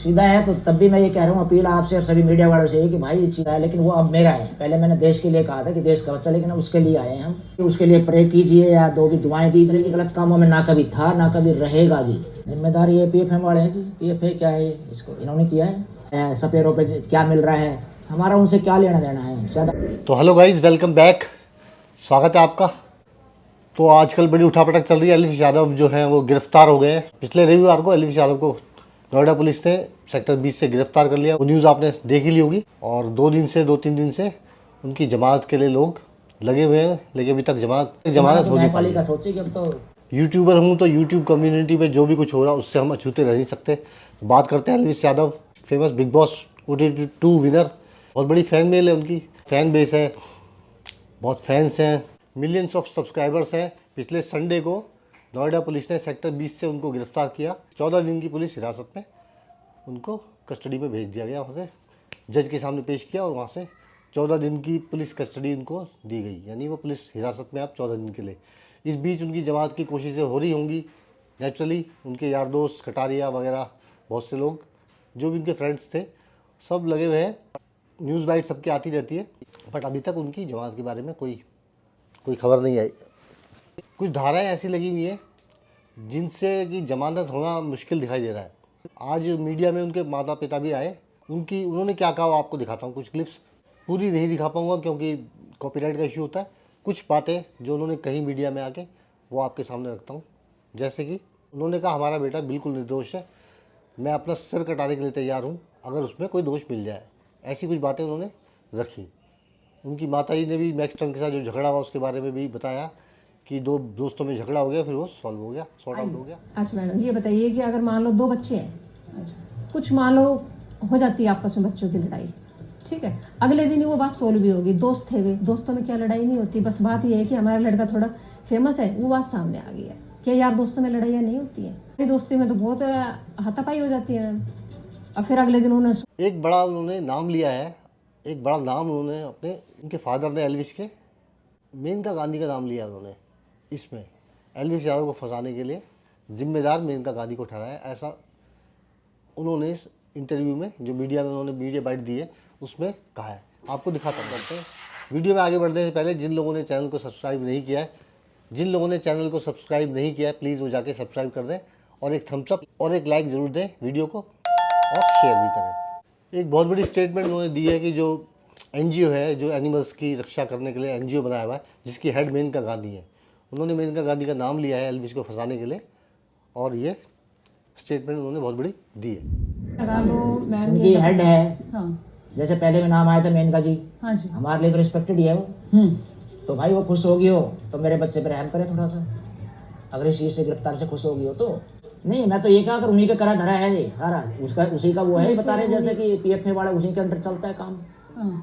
सीधा है तो तब भी मैं ये कह रहा हूँ, अपील आपसे और सभी मीडिया वालों से कि भाई सीधा है, लेकिन वो अब मेरा है। पहले मैंने देश के लिए कहा था कि देश का बच्चा, लेकिन उसके लिए आए हैं हम, उसके लिए प्रे कीजिए या दो भी दुआएं दी। लेकिन गलत कामों में ना कभी था ना कभी रहेगा जी। जिम्मेदारी ये PFM वाले हैं जी। PFA क्या है, इसको इन्होंने किया है, सपेरों पे क्या मिल रहा है, हमारा उनसे क्या लेना देना है ज़्यादा। तो हेलो गाइज, वेलकम बैक, स्वागत है आपका। तो आजकल बड़ी उठापटक चल रही है। एलविश यादव जो हैं वो गिरफ्तार हो गए हैं। पिछले रविवार को एलविश यादव को नोएडा पुलिस ने सेक्टर 20 से गिरफ्तार कर लिया। वो न्यूज़ आपने देख ही ली होगी। और 2-3 दिन से उनकी जमानत के लिए लोग लगे हुए हैं, लेकिन अभी तक जमानत हो नहीं पाई है। सोचे कि अब तो यूट्यूबर हूँ तो यूट्यूब कम्युनिटी में जो भी कुछ हो रहा है उससे हम अछूते रह नहीं सकते। बात करते हैं Elvish Yadav, famous big boss OTT 2 winner. बहुत बड़ी फैन मेल है, उनकी फैन बेस है, बहुत फैंस हैं, मिलियंस ऑफ सब्सक्राइबर्स हैं। पिछले संडे को नोएडा पुलिस ने सेक्टर 20 से उनको गिरफ्तार किया। 14 दिन की पुलिस हिरासत में उनको कस्टडी में भेज दिया गया। वहाँ से जज के सामने पेश किया और वहाँ से 14 दिन की पुलिस कस्टडी उनको दी गई, यानी वो पुलिस हिरासत में आप 14 दिन के लिए। इस बीच उनकी जमानत की कोशिशें हो रही होंगी। नेचुरली उनके यार दोस्त कटारिया वगैरह बहुत से लोग जो भी उनके फ्रेंड्स थे सब लगे हुए हैं। न्यूज़ बाइट सबकी आती रहती है, बट अभी तक उनकी जमानत के बारे में कोई खबर नहीं आई। कुछ धाराएं ऐसी लगी हुई हैं जिनसे कि जमानत होना मुश्किल दिखाई दे रहा है। आज मीडिया में उनके माता पिता भी आए, उन्होंने क्या कहा वो आपको दिखाता हूँ कुछ क्लिप्स। पूरी नहीं दिखा पाऊँगा क्योंकि कॉपीराइट का इशू होता है। कुछ बातें जो उन्होंने कही मीडिया में आके वो आपके सामने रखता हूँ। जैसे कि उन्होंने कहा, हमारा बेटा बिल्कुल निर्दोष है, मैं अपना सिर कटाने के लिए तैयार हूँ अगर उसमें कोई दोष मिल जाए। ऐसी कुछ बातें उन्होंने रखी। उनकी माताजी ने भी मैक्स टंग के साथ जो झगड़ा हुआ उसके बारे में भी बताया कि दो दोस्तों में झगड़ा हो गया, फिर वो सॉल्व हो गया, सॉर्ट आउट हो गया। अच्छा मैडम, ये बताइए कि अगर मान लो दो बच्चे हैं, कुछ मान लो हो जाती है आपस में बच्चों की लड़ाई, ठीक है, अगले दिन ही वो बात सोल्व भी होगी। दोस्त थे वे, दोस्तों में क्या लड़ाई नहीं होती। बस बात ये है कि हमारा लड़का थोड़ा फेमस है, वो बात सामने आ गई है। क्या यार दोस्तों में लड़ाइयाँ नहीं होती है? मेरी दोस्ती में तो बहुत हाथापाई हो जाती है। और फिर अगले दिन उन्होंने एक बड़ा उन्होंने नाम लिया है, एक बड़ा नाम उन्होंने अपने उनके फादर ने एलविश के मेनका गांधी का नाम लिया उन्होंने। इसमें एलविश यादव को फंसाने के लिए जिम्मेदार मेनका गांधी को ठहराया, ऐसा उन्होंने इस इंटरव्यू में जो मीडिया में उन्होंने मीडिया बाइट दी है उसमें कहा है। आपको दिखाता करते हैं। वीडियो में आगे बढ़ने से पहले जिन लोगों ने चैनल को सब्सक्राइब नहीं किया है, प्लीज़ वो जाके सब्सक्राइब कर दें और एक थम्स अप और एक लाइक ज़रूर दें वीडियो को और शेयर भी करें। एक बहुत बड़ी स्टेटमेंट उन्होंने दी है कि जो NGO है, जो एनिमल्स की रक्षा करने के लिए NGO बनाया हुआ है, जिसकी हेड मेनका गांधी है, उन्होंने मेनका गांधी का नाम लिया है एलविश को फंसाने के लिए, और ये स्टेटमेंट उन्होंने बहुत बड़ी दी है। लगा लो मैडम, उनकी हेड है। हाँ जैसे पहले में नाम आया था मेनका जी, हाँ जी, हमारे लिए तो रिस्पेक्टेड ही है वो। तो भाई वो खुश होगी हो तो मेरे बच्चे पर रहम करे थोड़ा सा। अगर इस चीज़ से गिरफ्तार से खुश होगी हो तो नहीं, मैं तो ये कहा, अगर उन्हीं का करा धरा है ये सारा, उसका उसी का वो है, बता रहे जैसे कि PFA वाला उसी के अंडर चलता है काम।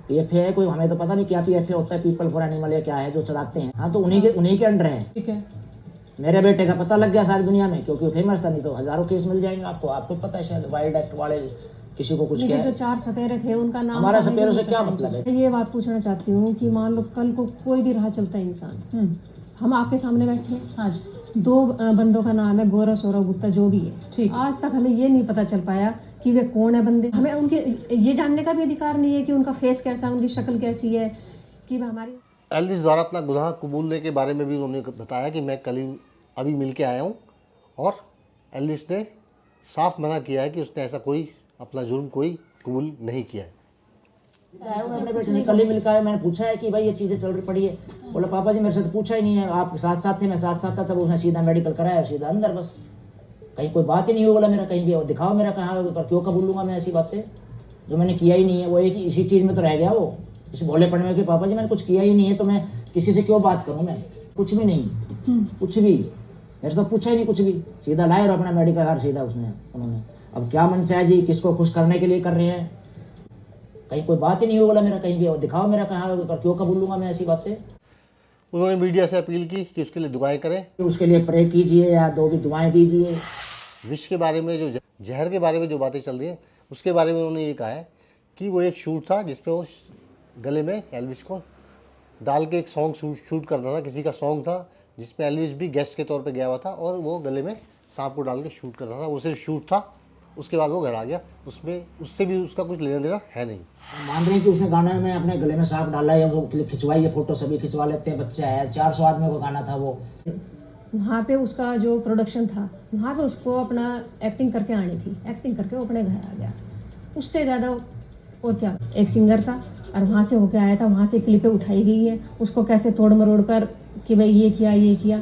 PFA है कोई, हमें तो पता नहीं क्या PFA होता है, पीपल फॉर एनिमल या क्या है जो चलाते हैं। हाँ, तो उन्हीं के अंडर है। ठीक है। मेरे बेटे का पता लग गया सारी दुनिया में, क्योंकि वो फेमस था, नहीं तो हजारों केस मिल जाएंगे आपको पता है शायद वाइल्ड एक्ट वाले किसी को कुछ क्या जो 4 सपेरे थे उनका नाम, हमारा सपेरों से क्या मतलब है? ये बात पूछना चाहती हूँ कि मान लो कल को कोई भी राह चलता है इंसान, हम आपके सामने बैठे हैं, आज 2 बंदों का नाम है गौरव सौरव गुप्ता, जो भी है, आज तक हमें ये नहीं पता चल पाया कि वे कौन है बंदे। हमें उनके ये जानने का भी अधिकार नहीं है कि उनका फेस कैसा है, उनकी शक्ल कैसी है, कि हमारी। एलविश द्वारा अपना गुनाह कबूलने के बारे में भी उन्होंने बताया कि मैं कल ही अभी मिल के आया हूँ, और एलविश ने साफ मना किया है कि उसने ऐसा कोई अपना जुर्म कोई कबूल नहीं किया है। अपने बेटे से कल ही मिलकर आया, मैंने पूछा है कि भाई ये चीज़ें चल रही पड़ी है, बोला पापा जी मेरे से तो पूछा ही नहीं है, आप साथ थे, मैं साथ था, तब उसने सीधा मेडिकल कराया, सीधा अंदर, बस कहीं कोई बात ही नहीं हुई। बोला मेरा कहीं भी दिखाओ, मेरा कहाँ पर, क्यों कबूल लूँगा मैं ऐसी बातें जो मैंने किया ही नहीं है। वो एक इसी चीज़ में तो रह गया वो, इस भोलेपन में कि पापा जी मैंने कुछ किया ही नहीं है, तो मैं किसी से क्यों बात करूँ, मैं कुछ भी नहीं, कुछ भी मेरे तो पूछा ही नहीं कुछ भी, सीधा लाए और अपना मेडिकल कार सीधा उन्होंने। अब क्या मन से है जी, किसको खुश करने के लिए कर रहे हैं, कहीं कोई बात ही नहीं हो। बोला मेरा कहीं भी दिखाओ, मेरा कहाँ, क्यों कबूल लूँगा मैं ऐसी बातें। उन्होंने मीडिया से अपील की कि उसके लिए दुआएं करें, उसके लिए प्रे कीजिए या दो भी दुआएं दीजिए। विष के बारे में, जो जहर के बारे में जो बातें चल रही है उसके बारे में उन्होंने ये कहा है कि वो एक शूट था जिसमें वो गले में एलविश को डाल के एक सॉन्ग शूट करना था। किसी का सॉन्ग था जिसमें एलविश भी गेस्ट के तौर पे गया हुआ था और वो गले में सांप को डाल के शूट कर रहा था। वो सिर्फ शूट था उसके बाद वो घर आ गया, उसमें उससे भी उसका कुछ लेना देना है नहीं। मान रहे हैं कि उसने गाना में अपने गले में सांप डाला है, वो क्लिप खिंचवाई है, फोटो सभी खिंचवा लेते हैं, बच्चा है, 400 आदमी का गाना था वो। वहाँ पे उसका जो प्रोडक्शन था, वहाँ पे उसको अपना एक्टिंग करके आनी थी, एक्टिंग करके वो अपने घर आ गया। उससे ज़्यादा और क्या, एक सिंगर था और वहाँ से होके आया था, वहाँ से क्लिपें उठाई गई है, उसको कैसे तोड़ मरोड़ कर कि भाई ये किया।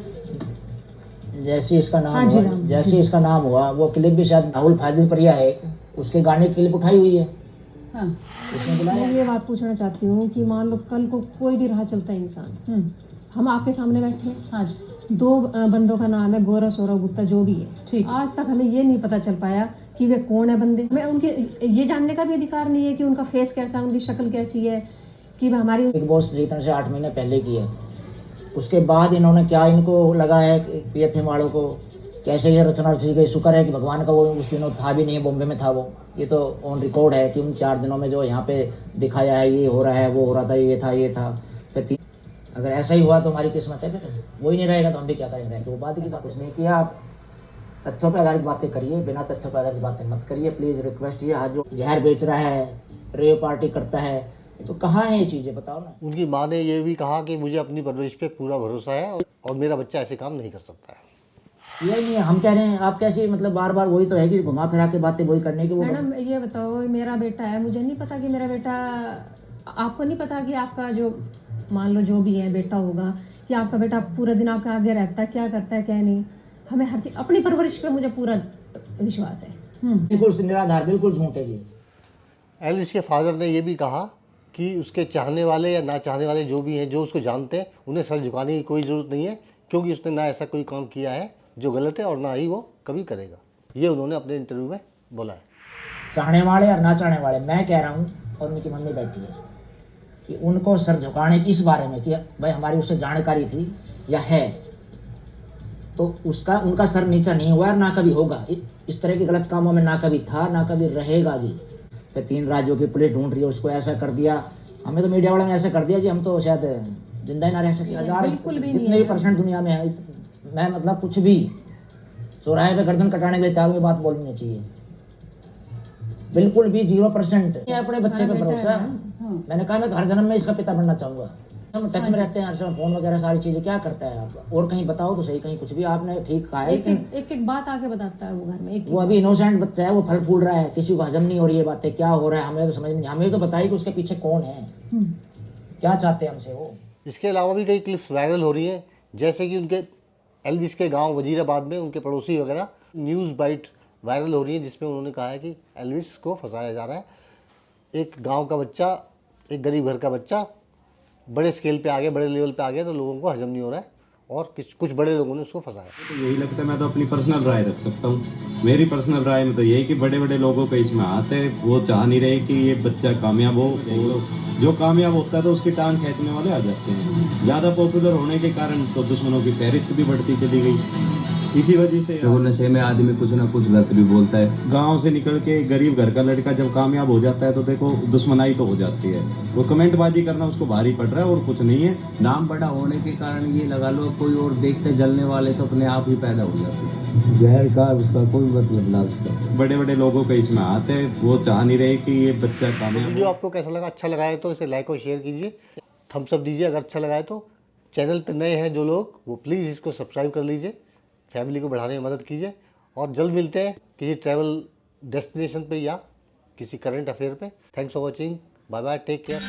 जैसे इसका नाम हाँ जी, हुआ, राम जैसे इसका नाम हुआ, वो क्लिप भी शायद राहुल फाजिल प्रिया है, उसके गाने की क्लिप उठाई हुई है। हाँ। उसने बुलाया। मैं ये बात पूछना चाहती हूँ कि मान लो कल को कोई भी राह चलता इंसान, हम आपके सामने बैठे हैं, हाँ जी। 2 बंदों का नाम है गौरव, सौरव गुप्ता, जो भी है, ठीक। आज तक हमें ये नहीं पता चल पाया कि वे कौन है बंदे। हमें उनके ये जानने का भी अधिकार नहीं है कि उनका फेस कैसा है, उनकी शक्ल कैसी है, कि हमारी बिग बॉस जीतने से 8 महीने पहले की है। उसके बाद इन्होंने क्या इनको लगा है PFM वालों को, कैसे ये रचना रची गई। शुक्र है कि भगवान का वो उस दिनों था भी नहीं, बॉम्बे में था वो। ये तो ऑन रिकॉर्ड है कि उन 4 दिनों में जो यहाँ पे दिखाया है, ये हो रहा है, वो हो रहा था, ये था। फिर अगर ऐसा ही हुआ तो हमारी किस्मत है, फिर वो ही नहीं रहेगा तो हम भी क्या करेंगे। तो बात की कुछ नहीं किया। आप तथ्यों पर आधारित बातें करिए, बिना तथ्यों पर आधारित बातें मत करिए प्लीज़, रिक्वेस्ट। ये आज जो जहर बेच रहा है, रेव पार्टी करता है, तो कहाँ है ये चीज़ें, बताओ ना। उनकी माँ ने ये भी कहा कि मुझे अपनी परवरिश पे पूरा भरोसा है और मेरा बच्चा ऐसे काम नहीं कर सकता है। ये नहीं है, हम कह रहे हैं, आप कैसे मतलब बार बार वही तो है कि घुमा फिरा के बातें वही करने की। वो मैडम ये बताओ, मेरा बेटा है, मुझे नहीं पता कि मेरा बेटा, आपको नहीं पता कि आपका जो मान लो जो भी है बेटा होगा, कि आपका बेटा पूरा दिन आपके आगे रहता है, क्या करता है क्या नहीं। हमें हर चीज, अपनी परवरिश पे मुझे पूरा विश्वास है। बिल्कुल निराधार, बिल्कुल झूठ है ये। एल्विस के फादर ने ये भी कहा कि उसके चाहने वाले या ना चाहने वाले जो भी हैं, जो उसको जानते हैं, उन्हें सर झुकाने की कोई ज़रूरत नहीं है, क्योंकि उसने ना ऐसा कोई काम किया है जो गलत है और ना ही वो कभी करेगा। ये उन्होंने अपने इंटरव्यू में बोला है। चाहने वाले और ना चाहने वाले, मैं कह रहा हूँ और उनकी मम्मी बैठी है कि उनको सर झुकाने की इस बारे में कि भाई हमारी उससे जानकारी थी या है, तो उसका उनका सर नीचा नहीं हुआ और ना कभी होगा। इस तरह के गलत कामों में ना कभी था, ना कभी रहेगा जी। फिर 3 राज्यों की पुलिस ढूंढ रही है, उसको ऐसा कर दिया, हमें तो मीडिया वालों ने ऐसा कर दिया जी, हम तो शायद जिंदा ही ना रह सके। हजार बिल्कुल भी जितने भी परसेंट दुनिया में है, मैं मतलब कुछ भी चौराहे पे गर्दन कटाने के लिए त्याग में बात बोलनी चाहिए। बिल्कुल भी 0%। अपने बच्चे पे भरोसा। मैंने कहा मैं तो हर जन्म में इसका पिता बनना चाहूंगा। हम टच में रहते हैं हर समय, फोन वगैरह सारी चीजें। क्या करता है आप, और कहीं बताओ तो सही, कहीं कुछ भी। आपने ठीक कहा है, एक बात आके बताता है वो घर में, वो अभी इनोसेंट बच्चा है, वो फल फूल रहा है, किसी को हजम नहीं हो रही है बातें, क्या हो रहा है हमें तो समझ नहीं। हमें तो बताइए कि उसके पीछे कौन है, क्या चाहते हैं हमसे वो। इसके अलावा भी कई क्लिप्स वायरल हो रही हैं, जैसे कि उनके एल्विस के गांव वजीराबाद में उनके पड़ोसी वगैरह न्यूज़ बाइट वायरल हो रही है, जिसमें उन्होंने कहा है कि एल्विस को फंसाया जा रहा है। एक गांव का बच्चा, एक गरीब घर का बच्चा बड़े स्केल पे आ गया, बड़े लेवल पे आ गया, तो लोगों को हजम नहीं हो रहा है और कुछ बड़े लोगों ने उसको फंसाया। तो यही लगता है, मैं तो अपनी पर्सनल राय रख सकता हूँ। मेरी पर्सनल राय में तो यही कि बड़े बड़े लोगों को इसमें हाथ है, वो चाह नहीं रहे कि ये बच्चा कामयाब हो। जो कामयाब होता है तो उसकी टांग खींचने वाले आ जाते हैं। ज़्यादा पॉपुलर होने के कारण तो दुश्मनों की फहरिस्त भी बढ़ती चली गई। इसी वजह से वो नशे में आदमी कुछ ना कुछ गलत भी बोलता है। गांव से निकल के गरीब घर का लड़का जब कामयाब हो जाता है तो देखो दुश्मनाई तो हो जाती है। वो कमेंटबाजी करना उसको भारी पड़ रहा है और कुछ नहीं है। नाम बड़ा होने के कारण ये लगा लो, कोई और देखते जलने वाले तो अपने आप ही पैदा हो जाते हैं। जहर का उसका कोई मतलब ना उसका। बड़े बड़े लोगों को इसमें हाथ है, वो चाह नहीं रहे कि ये बच्चा कामयाब वीडियो हो। आपको कैसा लगा? अच्छा लगा है तो इसे लाइक और शेयर कीजिए, थम्स अप दीजिए। अगर अच्छा लगा है तो चैनल पर नए हैं जो लोग, वो प्लीज़ इसको सब्सक्राइब कर लीजिए, फैमिली को बढ़ाने में मदद कीजिए। और जल्द मिलते हैं किसी ट्रैवल डेस्टिनेशन पे या किसी करंट अफेयर पे। Thanks for watching, bye bye, take care.